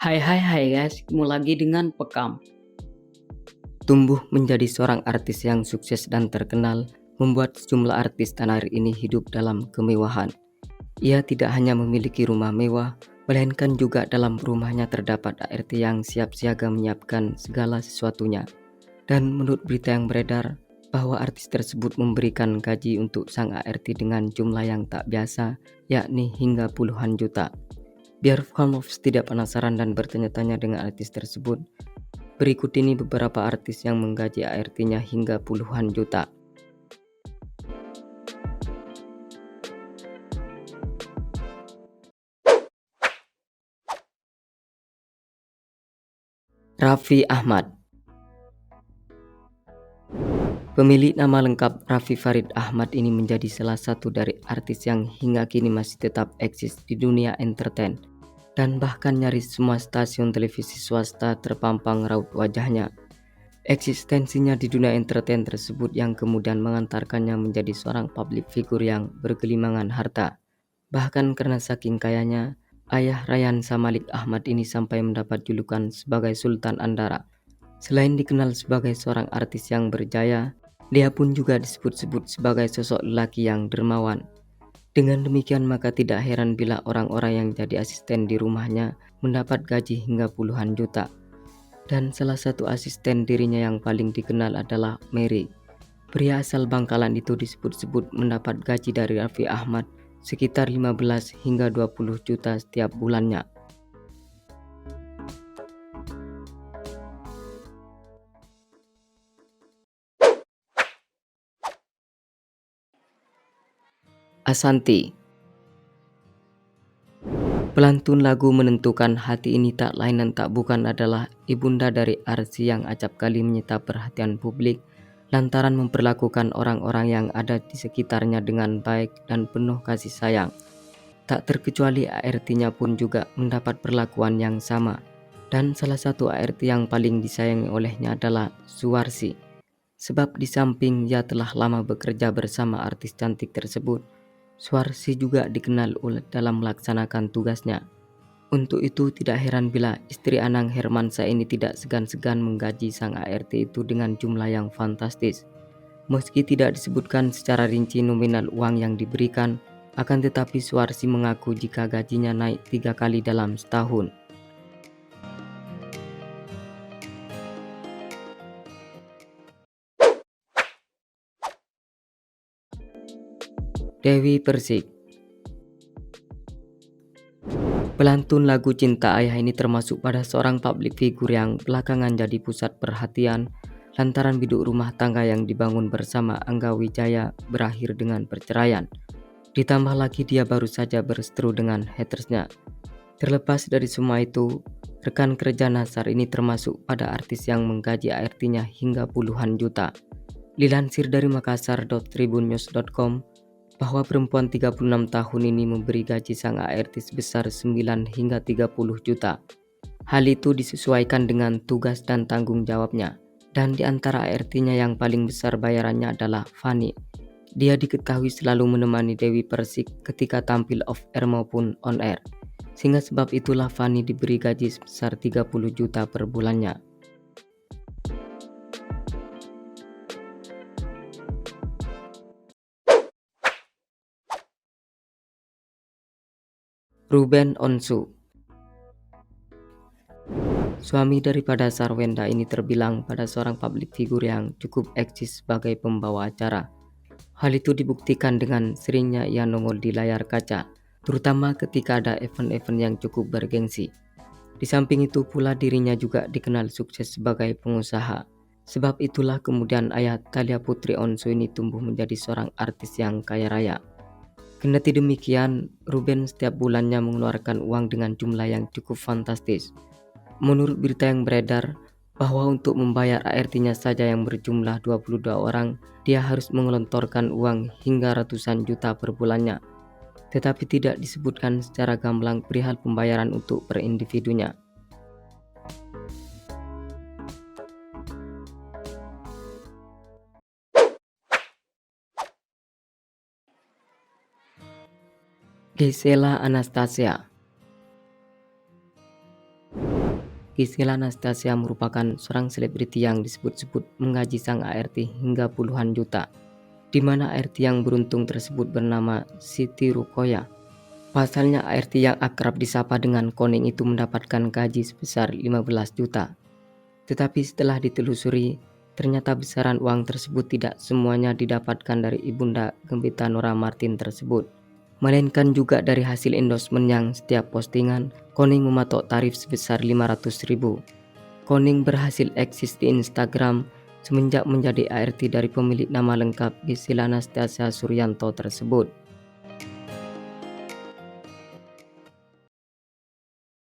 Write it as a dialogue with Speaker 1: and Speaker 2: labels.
Speaker 1: Hai guys, ketemu lagi dengan Pekam.
Speaker 2: Tumbuh menjadi seorang artis yang sukses dan terkenal, membuat sejumlah artis tanah air ini hidup dalam kemewahan. Ia tidak hanya memiliki rumah mewah, melainkan juga dalam rumahnya terdapat ART yang siap siaga menyiapkan segala sesuatunya. Dan menurut berita yang beredar, bahwa artis tersebut memberikan gaji untuk sang ART dengan jumlah yang tak biasa, yakni hingga puluhan juta. Biar Famous tidak penasaran dan bertanya-tanya dengan artis tersebut, berikut ini beberapa artis yang menggaji ART-nya hingga puluhan juta. Raffi Ahmad. Pemilik nama lengkap Raffi Farid Ahmad ini menjadi salah satu dari artis yang hingga kini masih tetap eksis di dunia entertain, dan bahkan nyaris semua stasiun televisi swasta terpampang raut wajahnya. Eksistensinya di dunia entertain tersebut yang kemudian mengantarkannya menjadi seorang public figure yang bergelimangan harta. Bahkan karena saking kayanya, ayah Ryan Samalik Ahmad ini sampai mendapat julukan sebagai Sultan Andara. Selain dikenal sebagai seorang artis yang berjaya, dia pun juga disebut-sebut sebagai sosok lelaki yang dermawan. Dengan demikian maka tidak heran bila orang-orang yang jadi asisten di rumahnya mendapat gaji hingga puluhan juta. Dan salah satu asisten dirinya yang paling dikenal adalah Mary. Pria asal Bangkalan itu disebut-sebut mendapat gaji dari Raffi Ahmad sekitar 15 hingga 20 juta setiap bulannya. Ashanty. Pelantun lagu Menentukan Hati ini tak lain dan tak bukan adalah ibunda dari Arsy yang acap kali menyita perhatian publik lantaran memperlakukan orang-orang yang ada di sekitarnya dengan baik dan penuh kasih sayang. Tak terkecuali ART-nya pun juga mendapat perlakuan yang sama. Dan salah satu ART yang paling disayangi olehnya adalah Suwarsi. Sebab di samping ia telah lama bekerja bersama artis cantik tersebut, Suwarsi juga dikenal dalam melaksanakan tugasnya. Untuk itu tidak heran bila istri Anang Hermansyah ini tidak segan-segan menggaji sang ART itu dengan jumlah yang fantastis. Meski tidak disebutkan secara rinci nominal uang yang diberikan, akan tetapi Suwarsi mengaku jika gajinya naik 3 kali dalam setahun. Dewi Persik. Pelantun lagu Cinta Ayah ini termasuk pada seorang public figure yang belakangan jadi pusat perhatian lantaran biduk rumah tangga yang dibangun bersama Angga Wijaya berakhir dengan perceraian. Ditambah lagi dia baru saja berseteru dengan hatersnya. Terlepas dari semua itu, rekan kerja Nasar ini termasuk pada artis yang menggaji ART-nya hingga puluhan juta. Dilansir dari makassar.tribunnews.com bahwa perempuan 36 tahun ini memberi gaji sang ART sebesar 9 hingga 30 juta. Hal itu disesuaikan dengan tugas dan tanggung jawabnya. Dan di antara ART-nya yang paling besar bayarannya adalah Fani. Dia diketahui selalu menemani Dewi Persik ketika tampil off air maupun on air. Sehingga sebab itulah Fani diberi gaji sebesar 30 juta per bulannya. Ruben Onsu. Suami daripada Sarwenda ini terbilang pada seorang public figure yang cukup eksis sebagai pembawa acara. Hal itu dibuktikan dengan seringnya ia nongol di layar kaca, terutama ketika ada event-event yang cukup bergengsi. Di samping itu pula dirinya juga dikenal sukses sebagai pengusaha. Sebab itulah kemudian ayah Thalia Putri Onsu ini tumbuh menjadi seorang artis yang kaya raya. Kendati demikian, Ruben setiap bulannya mengeluarkan uang dengan jumlah yang cukup fantastis. Menurut berita yang beredar, bahwa untuk membayar ART-nya saja yang berjumlah 22 orang, dia harus mengelontorkan uang hingga ratusan juta per bulannya. Tetapi tidak disebutkan secara gamblang perihal pembayaran untuk per individunya. Gisela Anastasia. Gisela Anastasia merupakan seorang selebriti yang disebut-sebut menggaji sang ART hingga puluhan juta, di mana ART yang beruntung tersebut bernama Siti Rukoya. Pasalnya ART yang akrab disapa dengan Koning itu mendapatkan gaji sebesar 15 juta. Tetapi setelah ditelusuri, ternyata besaran uang tersebut tidak semuanya didapatkan dari ibunda Gembita Nora Martin tersebut, melainkan juga dari hasil endorsement yang setiap postingan Koning mematok tarif sebesar 500.000. Koning berhasil eksis di Instagram semenjak menjadi ART dari pemilik nama lengkap Gisela Anastasia Suryanto tersebut.